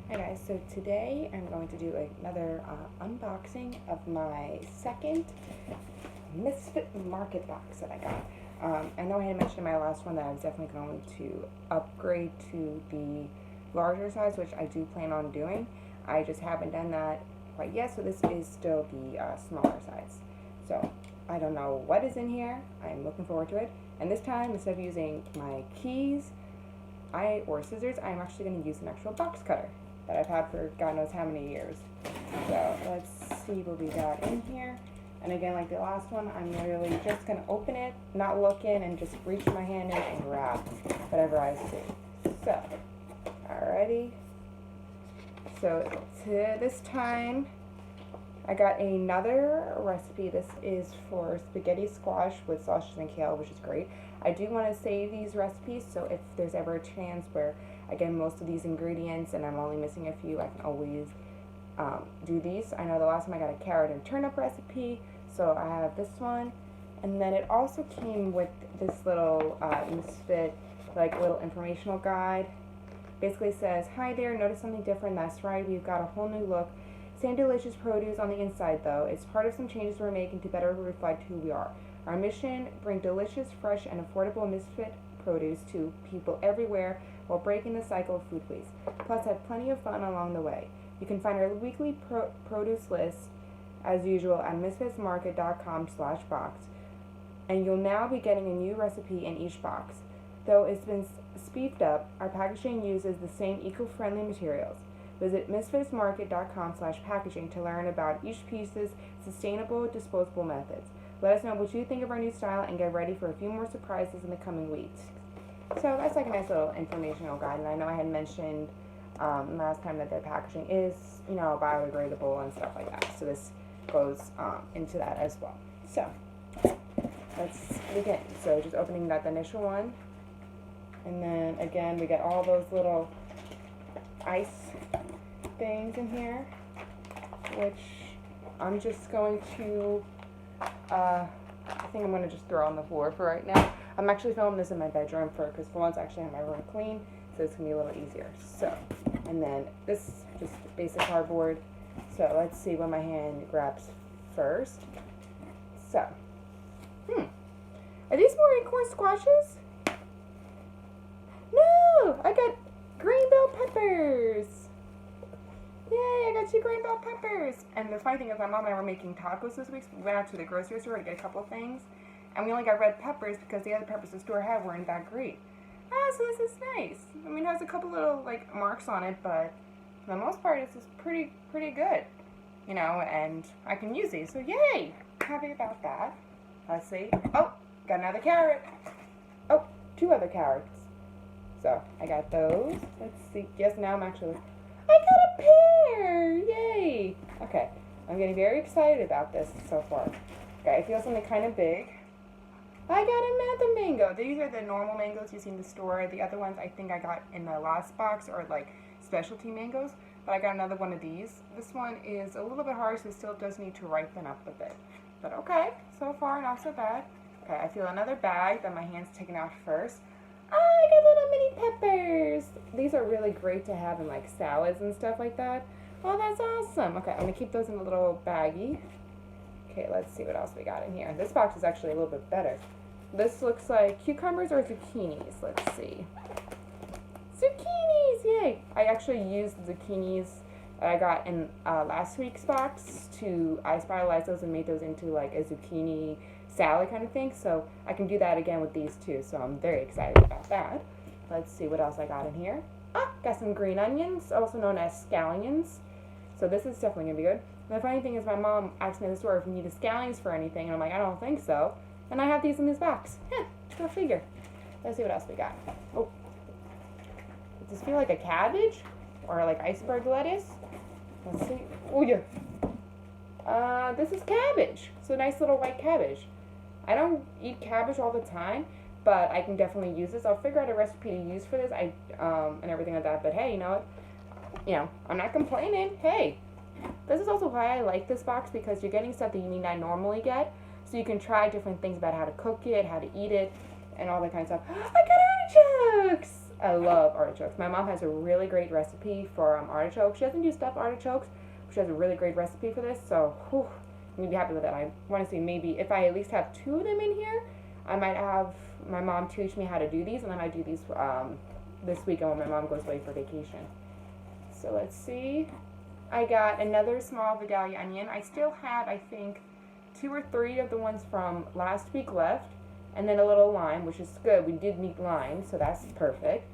Hi guys, so today I'm going to do another unboxing of my second Misfit Market Box that I got. I know I had mentioned in my last one that I was definitely going to upgrade to the larger size, which I do plan on doing. I just haven't done that quite yet, so this is still the smaller size. So I don't know what is in here. I'm looking forward to it. And this time, instead of using my keys or scissors, I'm actually going to use an actual box cutter that I've had for God knows how many years. So let's see what we got in here. And again, like the last one, I'm literally just going to open it, not look in, and just reach my hand in and grab whatever I see. So, alrighty. So this time, I got another recipe. This is for spaghetti squash with sausage and kale, which is great. I do want to save these recipes, so if there's ever a chance where I get most of these ingredients and I'm only missing a few, I can always do these. I know the last time I got a carrot and turnip recipe, so I have this one. And then it also came with this little Misfit, like little informational guide. Basically says, "Hi there, notice something different? That's right, we've got a whole new look. Same delicious produce on the inside though. It's part of some changes we're making to better reflect who we are. Our mission, bring delicious, fresh, and affordable Misfit produce to people everywhere while breaking the cycle of food waste. Plus have plenty of fun along the way. You can find our weekly produce list as usual at misfitsmarket.com/box. And you'll now be getting a new recipe in each box. Though it's been speeded up, our packaging uses the same eco-friendly materials. Visit misfitsmarket.com/packaging to learn about each piece's sustainable disposable methods. Let us know what you think of our new style and get ready for a few more surprises in the coming weeks." So that's like a nice little informational guide. And I know I had mentioned last time that their packaging is, biodegradable and stuff like that. So this goes into that as well. So let's begin. So just opening that initial one. And then again, we get all those little ice things in here, which I'm just going to, I think I'm going to just throw on the floor for right now. I'm actually filming this in my bedroom because for once I actually have my room clean, so it's going to be a little easier. So, and then this, just basic cardboard. So let's see what my hand grabs first. So, are these more acorn squashes? No, I got green bell peppers. Yay, I got 2 green bell peppers. And the funny thing is my mom and I were making tacos this week, so we went out to the grocery store to get a couple of things. And we only got red peppers because the other peppers the store had weren't that great. So this is nice. I mean, it has a couple little, marks on it, but for the most part, this is pretty good. And I can use these, so yay! Happy about that. Let's see. Oh, got another carrot. Oh, 2 other carrots. So, I got those. Let's see. Yes, now I got a pear! Yay! Okay, I'm getting very excited about this so far. Okay, I feel something kind of big. I got another mango. These are the normal mangoes you see in the store. The other ones I think I got in the last box are specialty mangoes. But I got another one of these. This one is a little bit hard, so it still does need to ripen up a bit. But okay, so far not so bad. Okay, I feel another bag that my hand's taken out first. I got little mini peppers. These are really great to have in salads and stuff like that. Oh, that's awesome. Okay, I'm gonna keep those in a little baggie. Okay, let's see what else we got in here. This box is actually a little bit better. This looks like cucumbers or zucchinis. Let's see. Zucchinis, yay! I actually used the zucchinis that I got in last week's box I spiralized those and made those into a zucchini salad kind of thing, so I can do that again with these too, so I'm very excited about that. Let's see what else I got in here. Got some green onions, also known as scallions, so this is definitely gonna be good. And the funny thing is my mom asked me in the store if we needed scallions for anything, and I'm like, I don't think so, and I have these in this box. Go figure. Let's see what else we got. Oh, does this feel like a cabbage or iceberg lettuce? Let's see. Oh yeah. This is cabbage. So nice little white cabbage. I don't eat cabbage all the time, but I can definitely use this. I'll figure out a recipe to use for this. And everything like that. But hey, you know what? I'm not complaining. Hey, this is also why I like this box, because you're getting stuff that you may not normally get. So you can try different things about how to cook it, how to eat it, and all that kind of stuff. I got artichokes! I love artichokes. My mom has a really great recipe for artichokes. She doesn't do stuffed artichokes, but she has a really great recipe for this. So, whew, I'm gonna be happy with that. I want to see maybe if I at least have 2 of them in here, I might have my mom teach me how to do these, and then I do these this weekend when my mom goes away for vacation. So let's see. I got another small Vidalia onion. I still have, I think, 2 or 3 of the ones from last week left, and then a little lime, which is good. We did need lime, so that's perfect.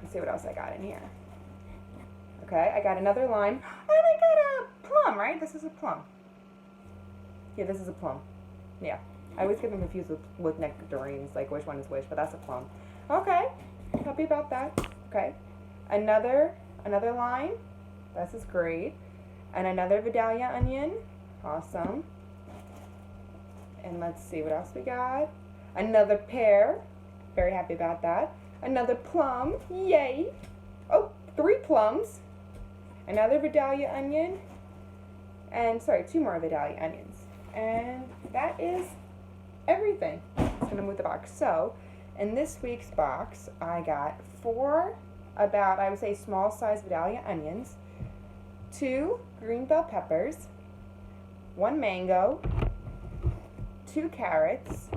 Let's see what else I got in here. Okay, I got another lime, and I got a plum, right? This is a plum. Yeah, this is a plum. Yeah, I always get them confused with nectarines, like which one is which, but that's a plum. Okay, happy about that. Okay, another lime. This is great. And another Vidalia onion. Awesome. And let's see what else we got. Another pear. Very happy about that. Another plum. Yay. Oh, 3 plums. Another Vidalia onion. And, sorry, 2 more Vidalia onions. And that is everything. I'm going to move the box. So, in this week's box, I got 4 about, I would say, small size Vidalia onions, 2 green bell peppers, 1 mango, 2 carrots,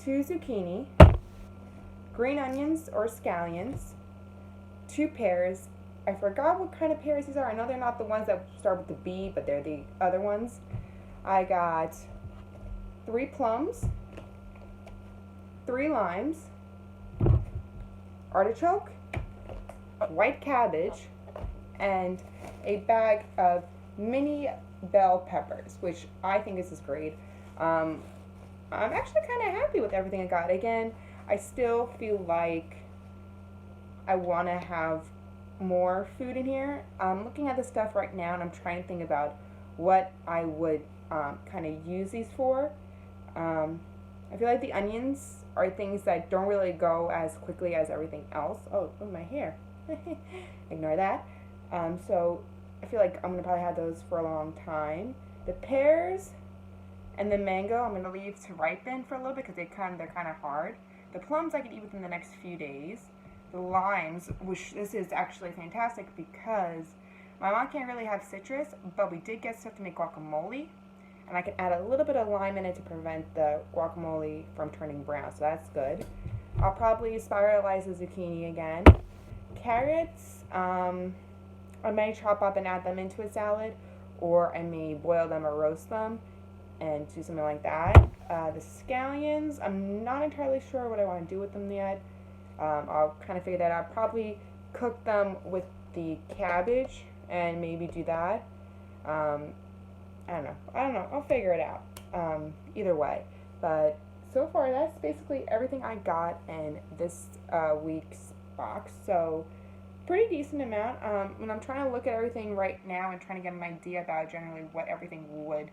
2 zucchini, green onions or scallions, 2 pears. I forgot what kind of pears these are. I know they're not the ones that start with the B, but they're the other ones. I got 3 plums, 3 limes, artichoke, white cabbage, and a bag of mini bell peppers, which I think this is great. I'm actually kind of happy with everything I got. Again, I still feel like I want to have more food in here. I'm looking at the stuff right now, and I'm trying to think about what I would kind of use these for. I feel like the onions are things that don't really go as quickly as everything else. Oh, my hair. Ignore that. So I feel like I'm going to probably have those for a long time. The pears and the mango I'm going to leave to ripen for a little bit because they're kind of hard. The plums I can eat within the next few days. The limes, which this is actually fantastic because my mom can't really have citrus, but we did get stuff to make guacamole. And I can add a little bit of lime in it to prevent the guacamole from turning brown, so that's good. I'll probably spiralize the zucchini again. Carrots, I may chop up and add them into a salad, or I may boil them or roast them and do something like that. The scallions, I'm not entirely sure what I want to do with them yet. I'll kind of figure that out. Probably cook them with the cabbage and maybe do that. I don't know. I'll figure it out. Either way. But so far, that's basically everything I got in this week's box. So, pretty decent amount. And I'm trying to look at everything right now and trying to get an idea about generally what everything would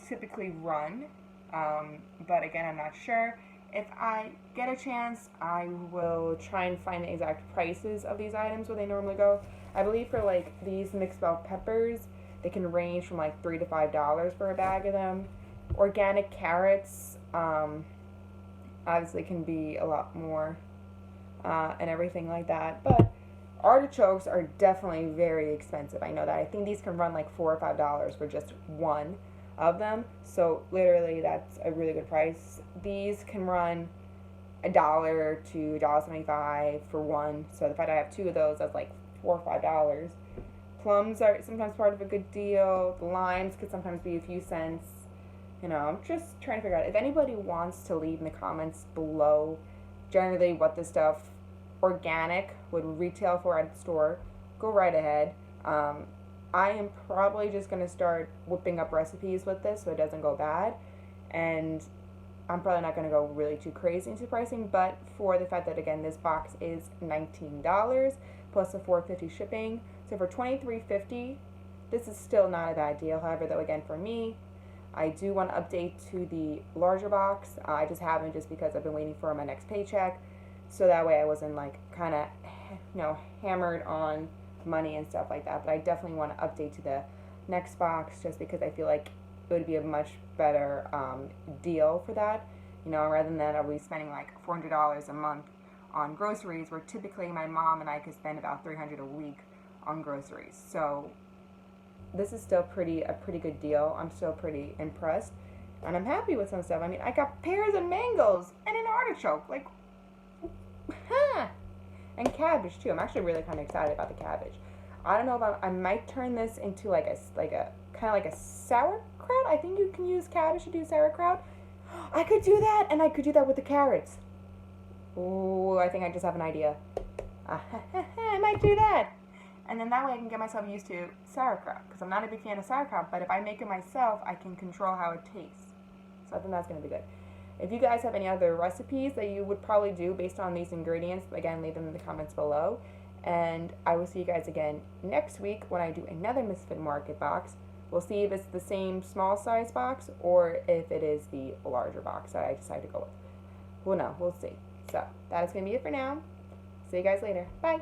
typically run. But again, I'm not sure. If I get a chance, I will try and find the exact prices of these items where they normally go. I believe for like these mixed bell peppers, they can range from like $3 to $5 for a bag of them. Organic carrots, obviously can be a lot more, and everything like that. But artichokes are definitely very expensive. I know that. I think these can run like $4 or $5 for just one of them. So literally, that's a really good price. These can run $1 to $1.75 for one. So if I have 2 of those, that's like $4 or $5. Plums are sometimes part of a good deal. The limes could sometimes be a few cents. You know, I'm just trying to figure out if anybody wants to leave in the comments below generally what this stuff organic would retail for at the store. Go right ahead. I am probably just going to start whipping up recipes with this so it doesn't go bad. And I'm probably not going to go really too crazy into pricing, but for the fact that, again, this box is $19 plus the $4.50 shipping. So for $23.50, this is still not a bad deal. However, though, again, for me, I do want to update to the larger box. I just haven't, just because I've been waiting for my next paycheck. So that way I wasn't like kind of, hammered on money and stuff like that. But I definitely want to update to the next box just because I feel like it would be a much better deal for that. Rather than that, I'll be spending like $400 a month on groceries, where typically my mom and I could spend about $300 a week on groceries. So this is still a pretty good deal. I'm still pretty impressed, and I'm happy with some stuff. I mean, I got pears and mangoes and an artichoke, like, huh? And cabbage too. I'm actually really kind of excited about the cabbage. I don't know if I might turn this into like a kind of like a sauerkraut. I think you can use cabbage to do sauerkraut. I could do that, and I could do that with the carrots. Ooh, I think I just have an idea. I might do that. And then that way I can get myself used to sauerkraut, because I'm not a big fan of sauerkraut, but if I make it myself, I can control how it tastes. So I think that's going to be good. If you guys have any other recipes that you would probably do based on these ingredients, again, leave them in the comments below. And I will see you guys again next week when I do another Misfit Market box. We'll see if it's the same small size box or if it is the larger box that I decide to go with. We'll know. We'll see. So that is going to be it for now. See you guys later. Bye.